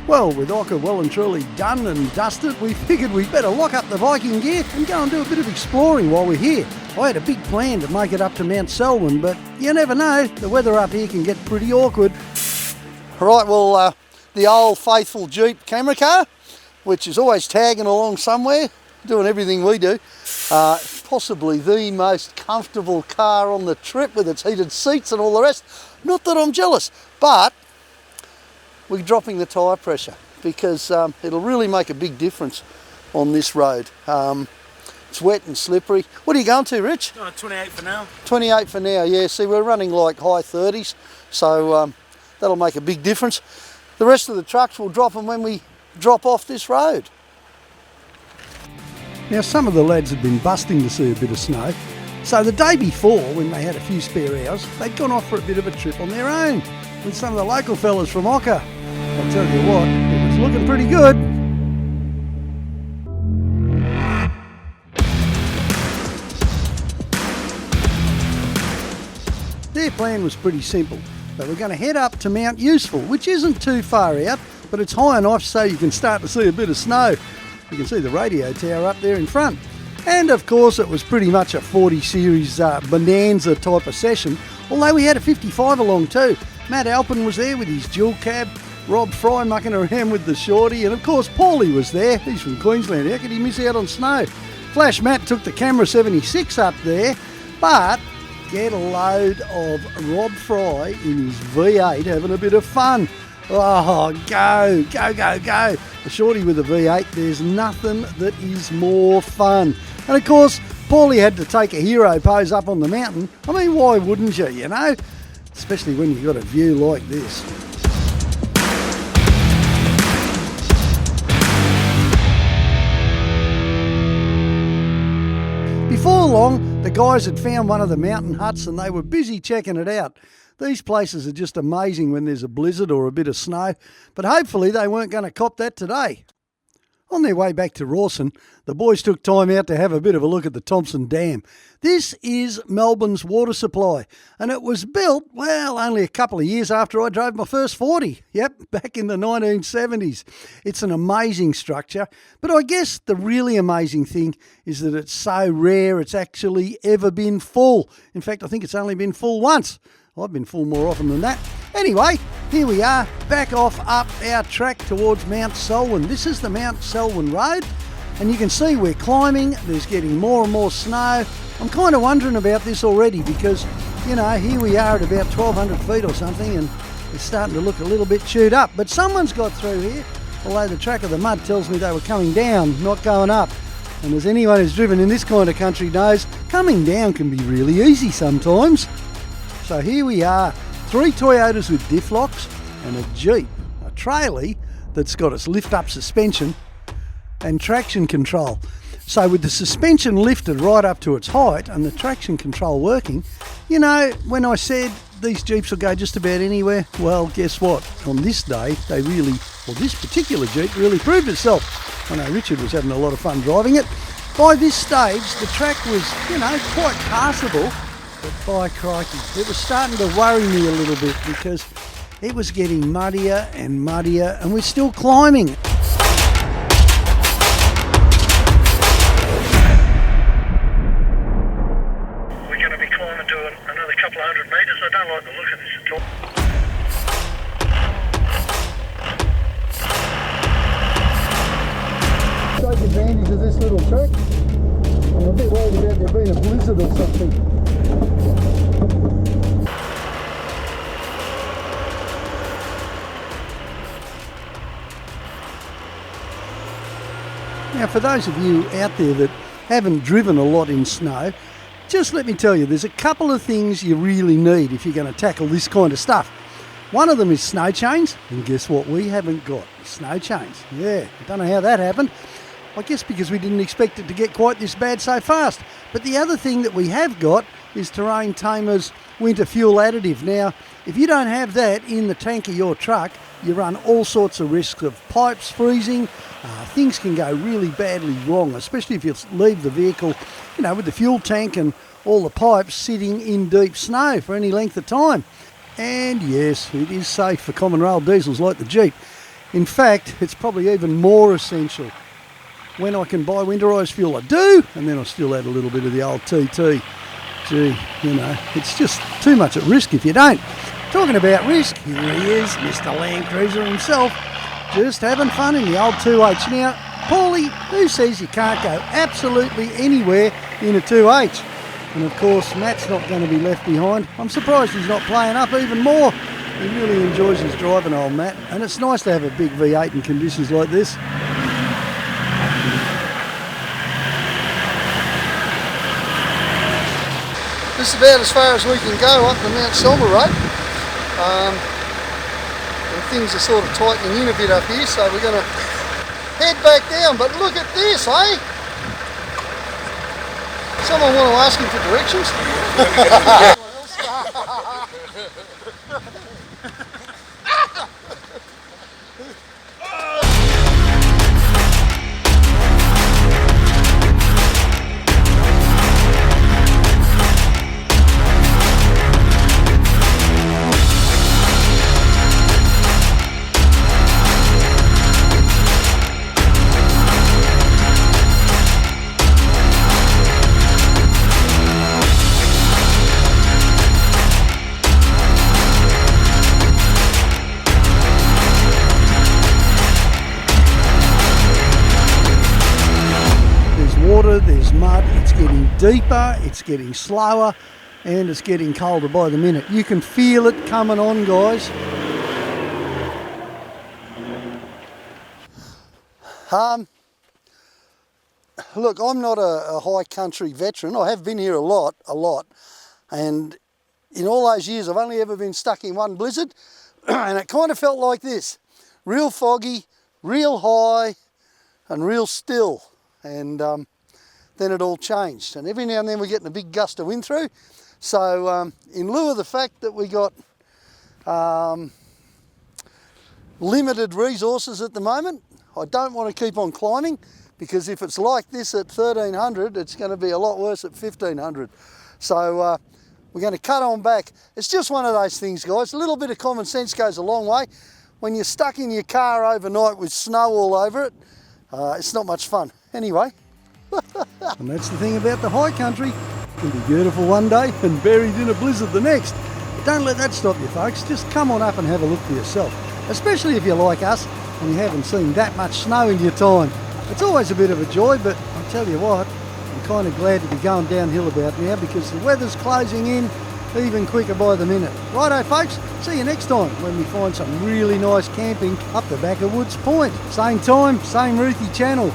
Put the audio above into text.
Well, with OCKA well and truly done and dusted, we figured we'd better lock up the Viking gear and go and do a bit of exploring while we're here. I had a big plan to make it up to Mount Selman, but you never know, the weather up here can get pretty awkward. Right, well, the old faithful Jeep camera car, which is always tagging along somewhere, doing everything we do. Possibly the most comfortable car on the trip with its heated seats and all the rest. Not that I'm jealous, but we're dropping the tyre pressure because it'll really make a big difference on this road. It's wet and slippery. What are you going to, Rich? 28 for now. 28 for now, yeah. See, we're running like high 30s, so that'll make a big difference. The rest of the trucks will drop them when we drop off this road. Now, some of the lads had been busting to see a bit of snow, so the day before, when they had a few spare hours, they'd gone off for a bit of a trip on their own with some of the local fellas from OCKA. I'll tell you what, it was looking pretty good. Their plan was pretty simple. They were going to head up to Mount Useful, which isn't too far out, but it's high enough so you can start to see a bit of snow. You can see the radio tower up there in front. And of course it was pretty much a 40 series bonanza type of session, although we had a 55 along too. Matt Alpin was there with his dual cab, Rob Fry mucking around with the shorty, and of course Paulie was there. He's from Queensland. How could he miss out on snow? Flash Matt took the camera 76 up there, but get a load of Rob Fry in his V8 having a bit of fun. Oh, go, go, go, go. The shorty with the V8, there's nothing that is more fun. And of course, Paulie had to take a hero pose up on the mountain. I mean, why wouldn't you, you know? Especially when you've got a view like this. Before long, the guys had found one of the mountain huts and they were busy checking it out. These places are just amazing when there's a blizzard or a bit of snow, but hopefully they weren't going to cop that today. On their way back to Rawson, the boys took time out to have a bit of a look at the Thompson Dam. This is Melbourne's water supply, and it was built, well, only a couple of years after I drove my first 40. Yep, back in the 1970s. It's an amazing structure, but I guess the really amazing thing is that it's so rare it's actually ever been full. In fact, I think it's only been full once. I've been full more often than that. Anyway, here we are, back off up our track towards Mount Selwyn. This is the Mount Selwyn Road, and you can see we're climbing. There's getting more and more snow. I'm kind of wondering about this already because, you know, here we are at about 1,200 feet or something, and it's starting to look a little bit chewed up. But someone's got through here, although the track of the mud tells me they were coming down, not going up. And as anyone who's driven in this kind of country knows, coming down can be really easy sometimes. So here we are, 3 Toyotas with diff locks and a Jeep, a trailie that's got its lift-up suspension and traction control. So with the suspension lifted right up to its height and the traction control working, you know, when I said these Jeeps will go just about anywhere, well, guess what? On this day, this particular Jeep really proved itself. I know Richard was having a lot of fun driving it. By this stage, the track was, you know, quite passable. But by crikey, it was starting to worry me a little bit because it was getting muddier and muddier and we're still climbing. We're going to be climbing to another couple of hundred metres. I don't like the look of this at all. Take advantage of this little track. I'm a bit worried about there being a blizzard or something. Now, for those of you out there that haven't driven a lot in snow, just let me tell you, there's a couple of things you really need if you're going to tackle this kind of stuff. One of them is snow chains, and guess what we haven't got? Snow chains. Yeah, I don't know how that happened. I guess because we didn't expect it to get quite this bad so fast. But the other thing that we have got is Terrain Tamer's winter fuel additive. Now, if you don't have that in the tank of your truck, you run all sorts of risks of pipes freezing. Things can go really badly wrong, especially if you leave the vehicle, you know, with the fuel tank and all the pipes sitting in deep snow for any length of time. And yes, it is safe for common rail diesels like the Jeep. In fact, it's probably even more essential. When I can buy winterised fuel, I do, and then I still add a little bit of the old TT. Gee, you know, it's just too much at risk if you don't. Talking about risk, here he is, Mr. Landcruiser himself, just having fun in the old 2H. Now, Paulie, who says you can't go absolutely anywhere in a 2H? And of course, Matt's not going to be left behind. I'm surprised he's not playing up even more. He really enjoys his driving, old Matt, and it's nice to have a big V8 in conditions like this. This is about as far as we can go up the Mount Selma road. And things are sort of tightening in a bit up here, so we're going to head back down. But look at this, eh? Someone want to ask him for directions? There's mud, it's getting deeper, it's getting slower, and it's getting colder by the minute. You can feel it coming on, guys. Look, I'm not a high country veteran. I have been here a lot, and in all those years I've only ever been stuck in one blizzard, and it kind of felt like this. Real foggy, real high, and real still. And then it all changed, and every now and then we're getting a big gust of wind through. So in lieu of the fact that we got limited resources at the moment, I don't want to keep on climbing, because if it's like this at 1300, it's going to be a lot worse at 1500. So we're going to cut on back. It's just one of those things, guys. A little bit of common sense goes a long way. When you're stuck in your car overnight with snow all over it, it's not much fun. Anyway. And that's the thing about the high country. It can be beautiful one day and buried in a blizzard the next. But don't let that stop you, folks. Just come on up and have a look for yourself. Especially if you're like us and you haven't seen that much snow in your time. It's always a bit of a joy, but I'll tell you what, I'm kind of glad to be going downhill about now, because the weather's closing in even quicker by the minute. Righto, folks, see you next time when we find some really nice camping up the back of Woods Point. Same time, same Roothy channel.